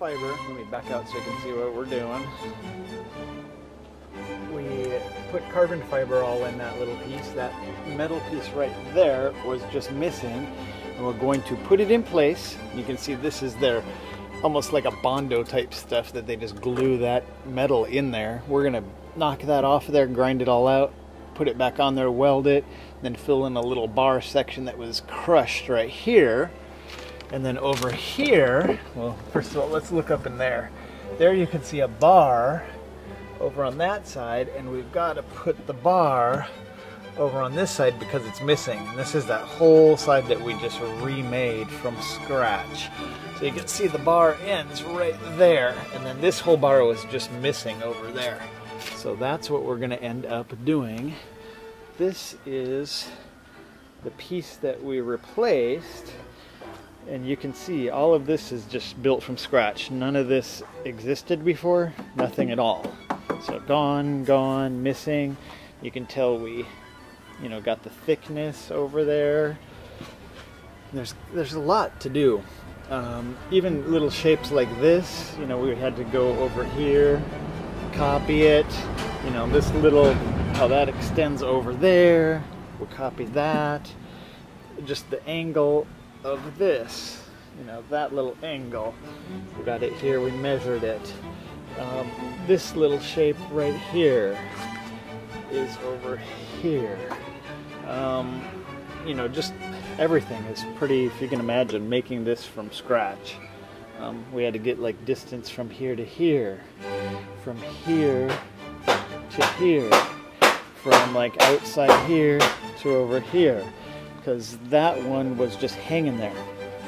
fiber. Let me back out so you can see what we're doing. We put carbon fiber all in that little piece. That metal piece right there was just missing. And we're going to put it in place. You can see this is their almost like a Bondo type stuff that they just glue that metal in there. We're gonna knock that off of there, grind it all out, put it back on there, weld it, then fill in a little bar section that was crushed right here. And then over here, well, first of all, let's look up in there. There you can see a bar over on that side, and we've got to put the bar over on this side because it's missing. And this is that whole side that we just remade from scratch. So you can see the bar ends right there, and then this whole bar was just missing over there. So that's what we're going to end up doing. This is the piece that we replaced, and you can see all of this is just built from scratch. None of this existed before, nothing at all. So gone, missing. You can tell we, you know, got the thickness over there. There's a lot to do. Even little shapes like this, you know, we had to go over here, copy it. You know, this little, how that extends over there. We'll copy that. Just the angle of this, you know, that little angle. We got it here, we measured it. This little shape right here is over here. You know, just everything is pretty, if you can imagine, making this from scratch. We had to get like distance from here to here, from here to here, from like outside here to over here, because that one was just hanging there.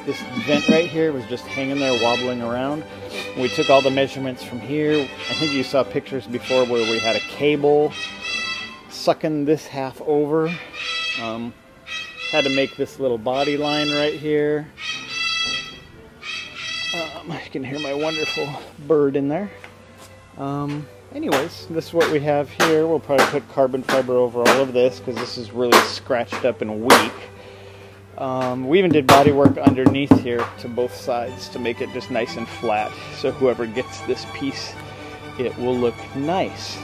This vent right here was just hanging there, wobbling around. We took all the measurements from here. I think you saw pictures before where we had a cable sucking this half over. Had to make this little body line right here. You can hear my wonderful bird in there. Anyways, this is what we have here. We'll probably put carbon fiber over all of this because this is really scratched up and weak. We even did body work underneath here to both sides to make it just nice and flat. So whoever gets this piece, it will look nice.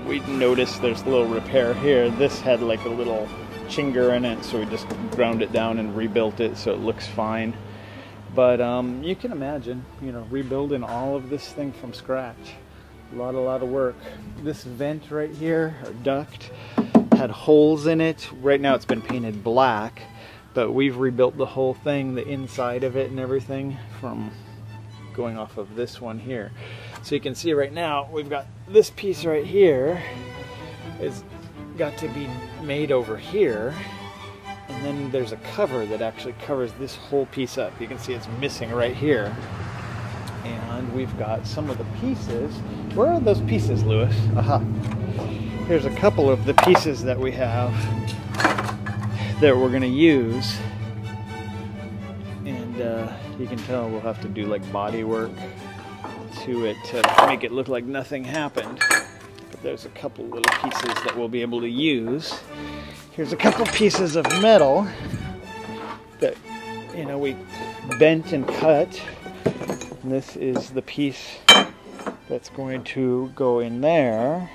We noticed there's a little repair here. This had like a little chinger in it, so we just ground it down and rebuilt it so it looks fine. But you can imagine, you know, rebuilding all of this thing from scratch. A lot of work. This vent right here, or duct, had holes in it. Right now it's been painted black, but we've rebuilt the whole thing, the inside of it and everything, from going off of this one here. So you can see right now we've got this piece right here is got to be made over here, and then there's a cover that actually covers this whole piece up. You can see it's missing right here, and we've got some of the pieces. Where are those pieces, Lewis? Aha. Here's a couple of the pieces that we have that we're going to use, and you can tell we'll have to do like body work to it to make it look like nothing happened. But there's a couple little pieces that we'll be able to use. Here's a couple pieces of metal that, you know, we bent and cut. And this is the piece that's going to go in there.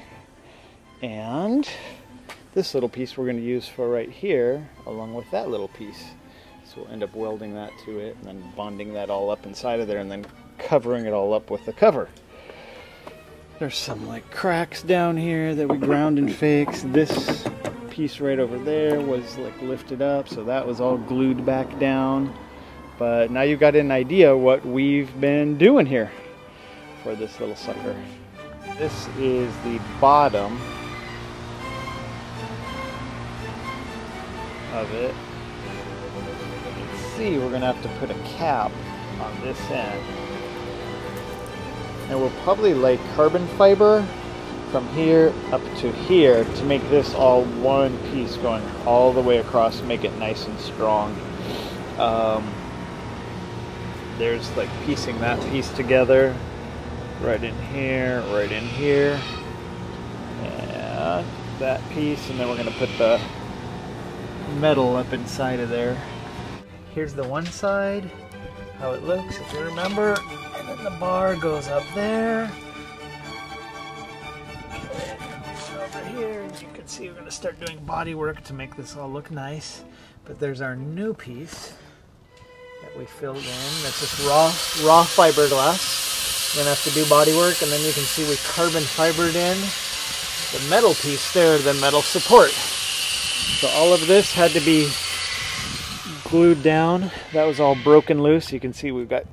And this little piece we're going to use for right here, along with that little piece. So we'll end up welding that to it, and then bonding that all up inside of there, and then covering it all up with the cover. There's some like cracks down here that we ground and fixed. This piece right over there was like lifted up, so that was all glued back down. But now you've got an idea what we've been doing here for this little sucker. This is the bottom of it. You can see we're going to have to put a cap on this end. And we'll probably lay carbon fiber from here up to here to make this all one piece going all the way across, make it nice and strong. There's like piecing that piece together right in here, and that piece, and then we're going to put the metal up inside of there. Here's the one side, how it looks, if you remember, and And the bar goes up there. Okay. Over here, as you can see, we're going to start doing body work to make this all look nice. But there's our new piece that we filled in. That's just raw fiberglass. We're going to have to do body work, and then you can see we carbon fibered in the metal piece there, the metal support. So all of this had to be glued down. That was all broken loose. You can see we've got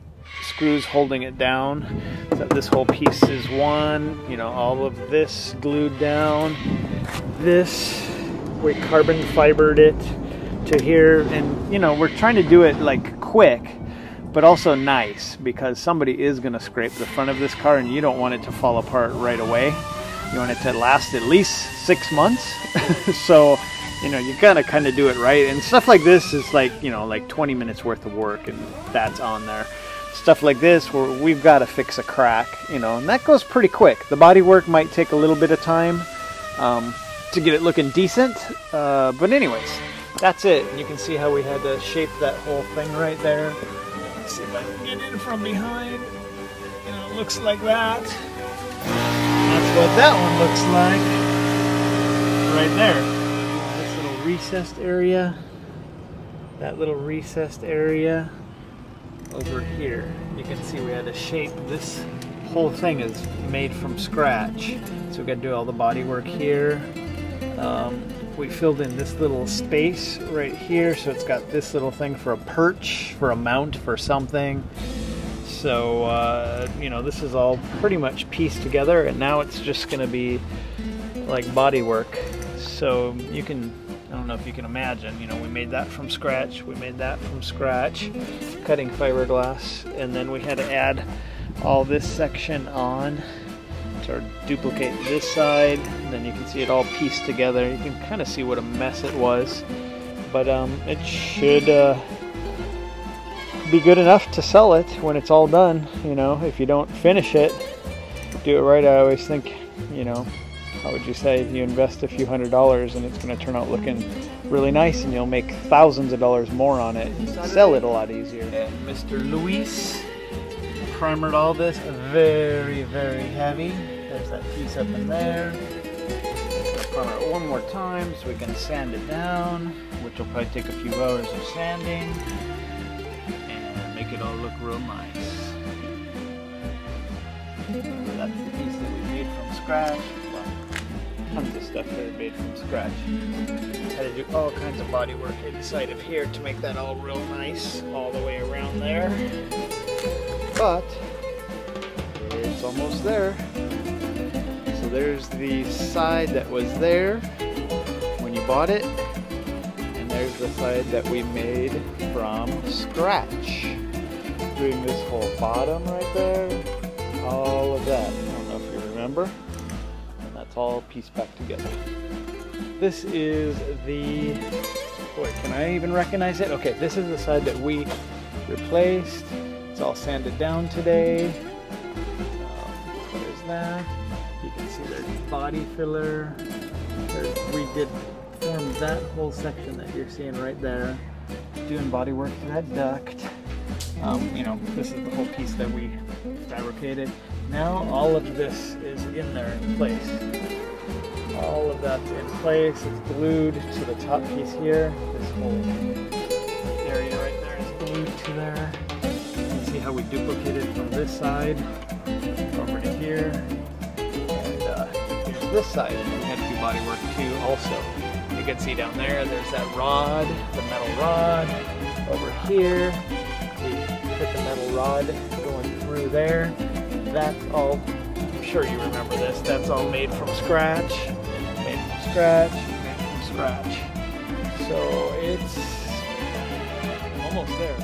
screws holding it down. So this whole piece is one. You know, all of this glued down. This, we carbon fibered it to here, and you know, we're trying to do it like quick, but also nice, because somebody is going to scrape the front of this car, and you don't want it to fall apart right away. You want it to last at least 6 months. So, you know, you gotta kind of do it right. And stuff like this is like, you know, like 20 minutes worth of work, and that's on there. Stuff like this where we've got to fix a crack, you know, and that goes pretty quick. The body work might take a little bit of time to get it looking decent. But anyways, that's it. And you can see how we had to shape that whole thing right there. Let's see if I can get in from behind. You know, it looks like that. That's what that one looks like right there. This little recessed area, that little recessed area over here. You can see we had to shape this whole thing is made from scratch. So we got to do all the body work here. We filled in this little space right here, so it's got this little thing for a perch, for a mount for something. So, you know, this is all pretty much pieced together, and now it's just going to be like body work. So you can, I don't know if you can imagine, you know, we made that from scratch, we made that from scratch, cutting fiberglass, and then we had to add all this section on to duplicate this side, and then you can see it all pieced together. You can kind of see what a mess it was, but it should be good enough to sell it when it's all done. You know, if you don't finish it, do it right. I always think, you know, how would you say, you invest a few $100s and it's going to turn out looking really nice, and you'll make thousands of dollars more on it and sell it a lot easier. And Mr. Luis primered all this, very, very heavy. There's that piece up in there. Primer it one more time so we can sand it down, which will probably take a few hours of sanding, and make it all look real nice. That's the piece that we made from scratch. Tons of stuff that are made from scratch. Had to do all kinds of body work inside of here to make that all real nice all the way around there. But it's almost there. So there's the side that was there when you bought it, and there's the side that we made from scratch. Doing this whole bottom right there, all of that. I don't know if you remember. It's all pieced back together. This is the, boy, can I even recognize it? Okay, this is the side that we replaced. It's all sanded down today. There's that. You can see there's body filler. We did form that whole section that you're seeing right there. Doing body work to that duct. You know, this is the whole piece that we fabricated. Now all of this is in there in place. All of that's in place. It's glued to the top piece here. This whole area right there is glued to there. You can see how we duplicated from this side over to here. And here's this side. We had to do body work too also. You can see down there, there's that rod, the metal rod. Over here, we put the metal rod going through there. That's all, I'm sure you remember this, that's all made from scratch, made from scratch, made from scratch. So it's almost there.